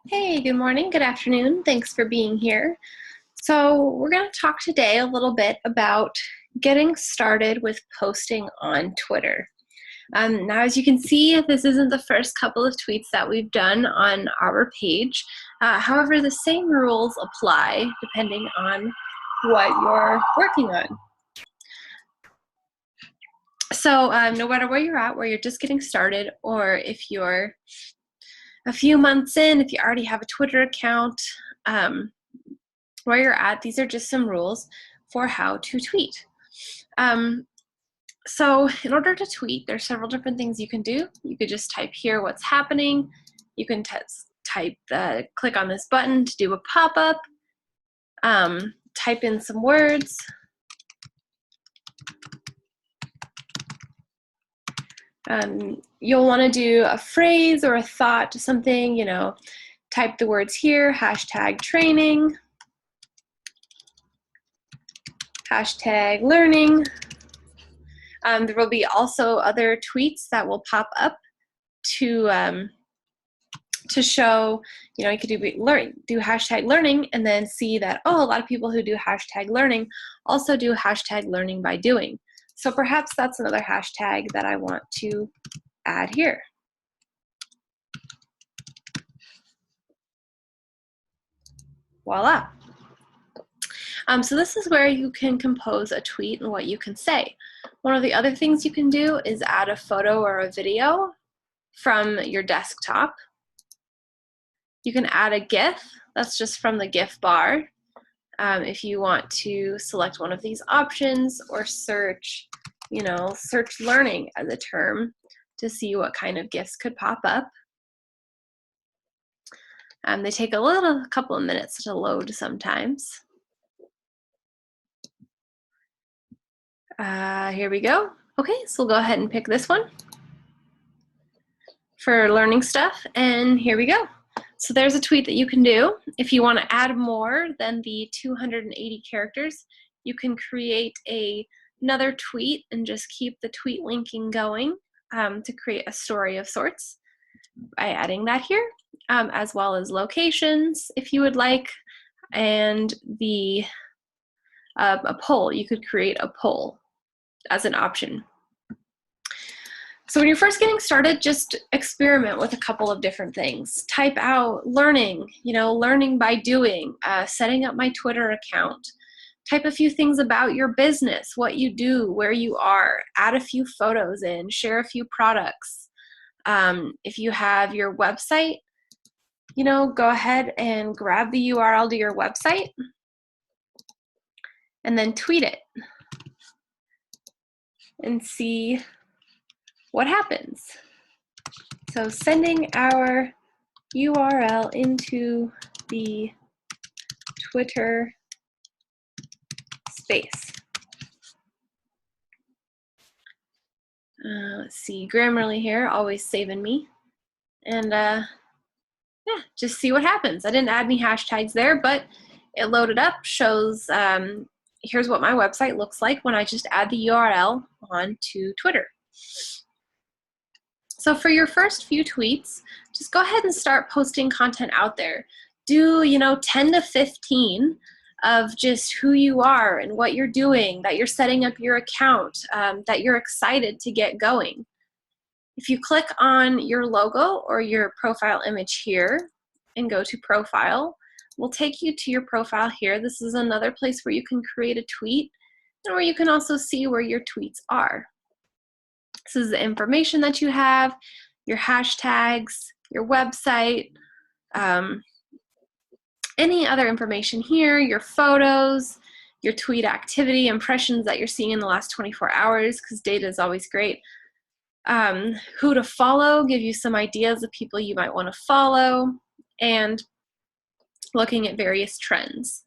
Hey, good morning, good afternoon. Thanks for being here. So, we're going to talk today a little bit about getting started with posting on Twitter. Now, as you can see, this isn't the first couple of tweets that we've done on our page. However, the same rules apply depending on what you're working on. So, no matter where you're at, where you're just getting started, or if you're a few months in, if you already have a Twitter account, where you're at, these are just some rules for how to tweet. So in order to tweet, there's several different things you can do. You could just type here what's happening. You can click on this button to do a pop-up. Type in some words. You'll want to do a phrase or a thought to something, type the words here, #training, #learning. There will be also other tweets that will pop up to show, you could do #learning and then see that, oh, a lot of people who do #learning also do #learning by doing. So perhaps that's another hashtag that I want to add here. Voila. So this is where you can compose a tweet and what you can say. One of the other things you can do is add a photo or a video from your desktop. You can add a GIF. That's just from the GIF bar. If you want to select one of these options or search learning as a term to see what kind of GIFs could pop up. They take a couple of minutes to load sometimes. Here we go. Okay, so we'll go ahead and pick this one for learning stuff, and here we go. So there's a tweet that you can do. If you want to add more than the 280 characters, you can create another tweet and just keep the tweet linking going to create a story of sorts by adding that here, as well as locations if you would like, and a poll. You could create a poll as an option. So when you're first getting started, just experiment with a couple of different things. Type out learning, learning by doing, setting up my Twitter account. Type a few things about your business, what you do, where you are. Add a few photos in, share a few products. If you have your website, go ahead and grab the URL to your website and then tweet it and see what happens. So sending our URL into the Twitter space. Let's see, Grammarly here, always saving me. And yeah, just see what happens. I didn't add any hashtags there, but it loaded up, shows here's what my website looks like when I just add the URL onto Twitter. So for your first few tweets, just go ahead and start posting content out there. Do 10 to 15 of just who you are and what you're doing, that you're setting up your account, that you're excited to get going. If you click on your logo or your profile image here and go to profile, we'll take you to your profile here. This is another place where you can create a tweet and where you can also see where your tweets are. This is the information that you have, your hashtags, your website, any other information here, your photos, your tweet activity, impressions that you're seeing in the last 24 hours, because data is always great. Who to follow, give you some ideas of people you might want to follow, and looking at various trends.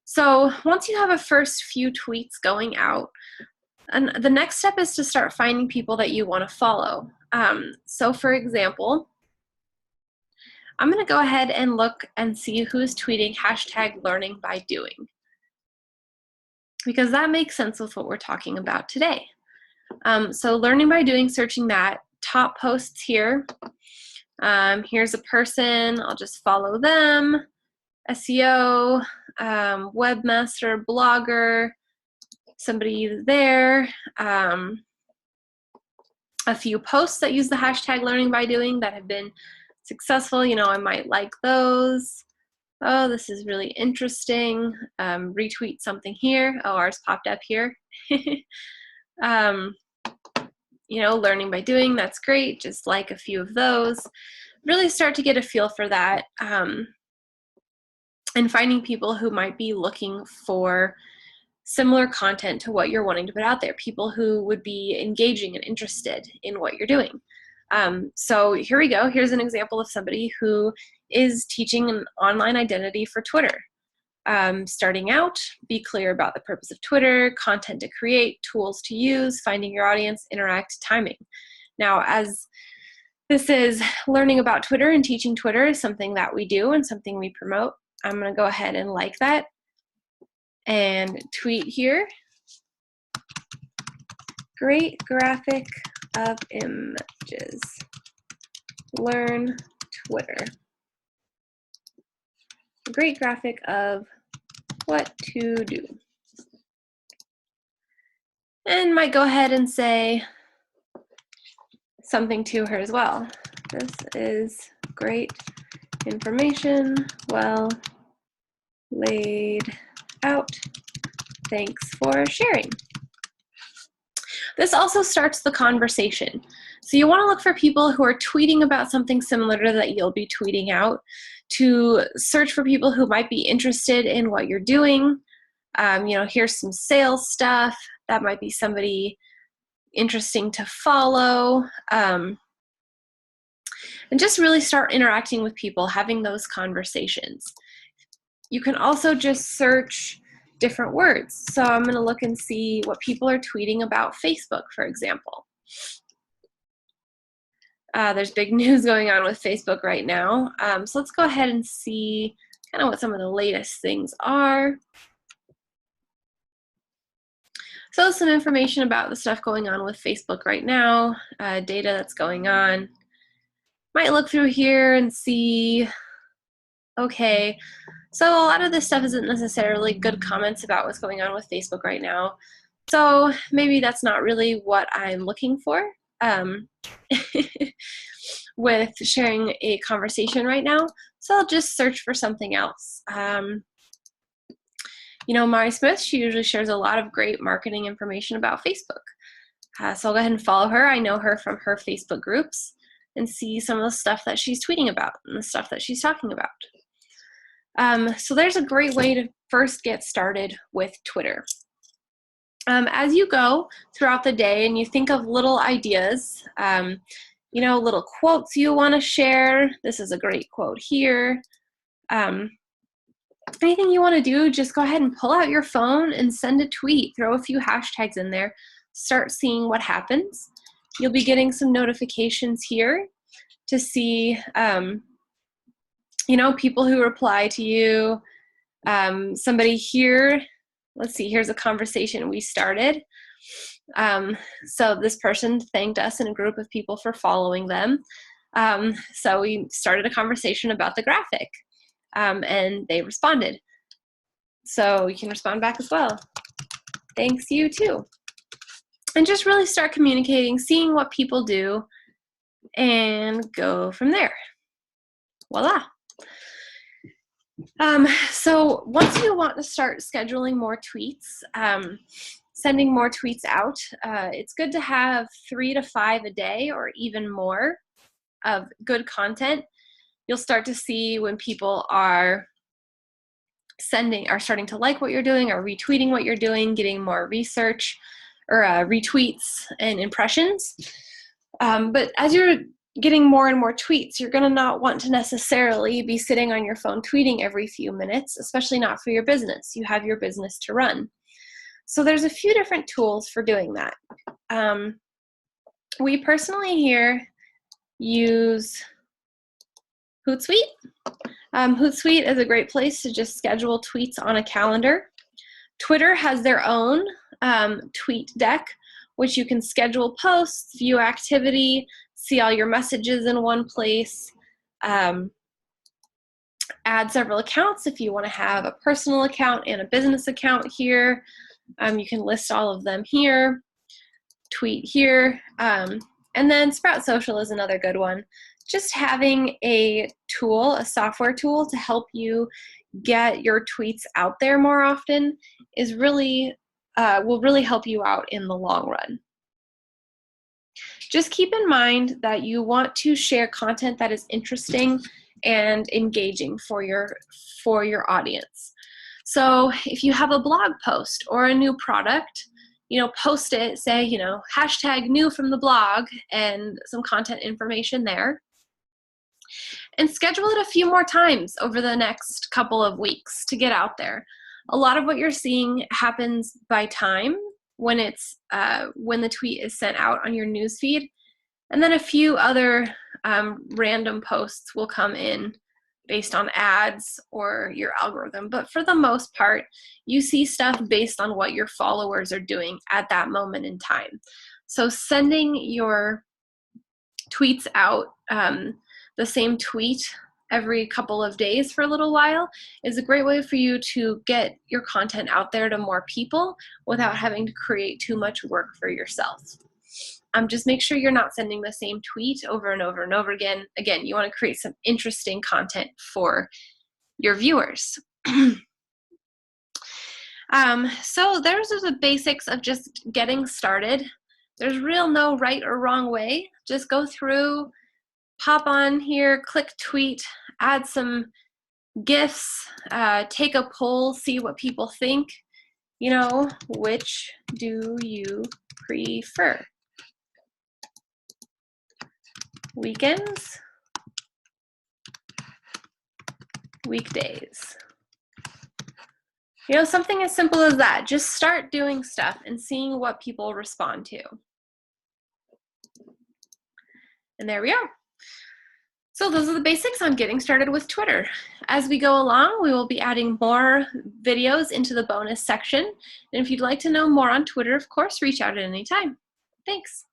So once you have a first few tweets going out, and the next step is to start finding people that you want to follow. So for example, I'm going to go ahead and look and see who's tweeting #learning by doing, because that makes sense with what we're talking about today. So learning by doing, searching that, top posts here, Here's a person, I'll just follow them. SEO, webmaster, blogger, somebody there. A few posts that use the hashtag learning by doing that have been successful. You know, I might like those. Oh, this is really interesting. Retweet something here. Oh, ours popped up here. You know, learning by doing, that's great. Just like a few of those. Really start to get a feel for that. And finding people who might be looking for similar content to what you're wanting to put out there, people who would be engaging and interested in what you're doing. So here we go. Here's an example of somebody who is teaching an online identity for Twitter. Starting out, be clear about the purpose of Twitter, content to create, tools to use, finding your audience, interact, timing. Now, as this is learning about Twitter and teaching Twitter is something that we do and something we promote, I'm going to go ahead and like that and tweet here. Great graphic of images. Learn Twitter. Great graphic of what to do. And might go ahead and say something to her as well. This is great information, well laid out. Thanks for sharing. This also starts the conversation. So you want to look for people who are tweeting about something similar to that you'll be tweeting out, to search for people who might be interested in what you're doing. You know, here's some sales stuff. That might be somebody interesting to follow. And just really start interacting with people, having those conversations. You can also just search different words. So I'm going to look and see what people are tweeting about Facebook, for example. There's big news going on with Facebook right now. So let's go ahead and see kind of what some of the latest things are. So some information about the stuff going on with Facebook right now, data that's going on. Might look through here and see, okay, so a lot of this stuff isn't necessarily good comments about what's going on with Facebook right now. So maybe that's not really what I'm looking for with sharing a conversation right now. So I'll just search for something else. You know, Mari Smith, she usually shares a lot of great marketing information about Facebook. So I'll go ahead and follow her. I know her from her Facebook groups and see some of the stuff that she's tweeting about and the stuff that she's talking about. So there's a great way to first get started with Twitter. As you go throughout the day and you think of little ideas, you know, little quotes you want to share. This is a great quote here. Anything you want to do, just go ahead and pull out your phone and send a tweet. Throw a few hashtags in there. Start seeing what happens. You'll be getting some notifications here to see, you know, people who reply to you. Somebody here, let's see, here's a conversation we started. So this person thanked us in a group of people for following them. So we started a conversation about the graphic. And they responded. So you can respond back as well. Thanks, you too. And just really start communicating, seeing what people do, and go from there. Voila. So once you want to start scheduling more tweets, sending more tweets out, it's good to have 3 to 5 a day or even more of good content. You'll start to see when people are starting to like what you're doing or retweeting what you're doing, getting more research or retweets and impressions. But as you're getting more and more tweets, you're going to not want to necessarily be sitting on your phone tweeting every few minutes, especially not for your business. You have your business to run. So there's a few different tools for doing that. We personally here use Hootsuite. Hootsuite is a great place to just schedule tweets on a calendar. Twitter has their own tweet deck, which you can schedule posts, view activity, see all your messages in one place, add several accounts if you want to have a personal account and a business account here. You can list all of them here, tweet here, and then Sprout Social is another good one. Just having a tool, a software tool to help you get your tweets out there more often is really, will really help you out in the long run. Just keep in mind that you want to share content that is interesting and engaging for your audience. So if you have a blog post or a new product, post it, say, hashtag new from the blog and some content information there. And schedule it a few more times over the next couple of weeks to get out there. A lot of what you're seeing happens by time when it's when the tweet is sent out on your newsfeed, and then a few other random posts will come in based on ads or your algorithm. But for the most part, you see stuff based on what your followers are doing at that moment in time. So sending your tweets out, the same tweet every couple of days for a little while is a great way for you to get your content out there to more people without having to create too much work for yourself. Just make sure you're not sending the same tweet over and over and over again. Again, you want to create some interesting content for your viewers. So those are the basics of just getting started. There's real no right or wrong way. Just go through, pop on here, click tweet, add some GIFs, take a poll, see what people think. Which do you prefer? Weekends? Weekdays? Something as simple as that. Just start doing stuff and seeing what people respond to. And there we are. So those are the basics on getting started with Twitter. As we go along, we will be adding more videos into the bonus section. And if you'd like to know more on Twitter, of course, reach out at any time. Thanks.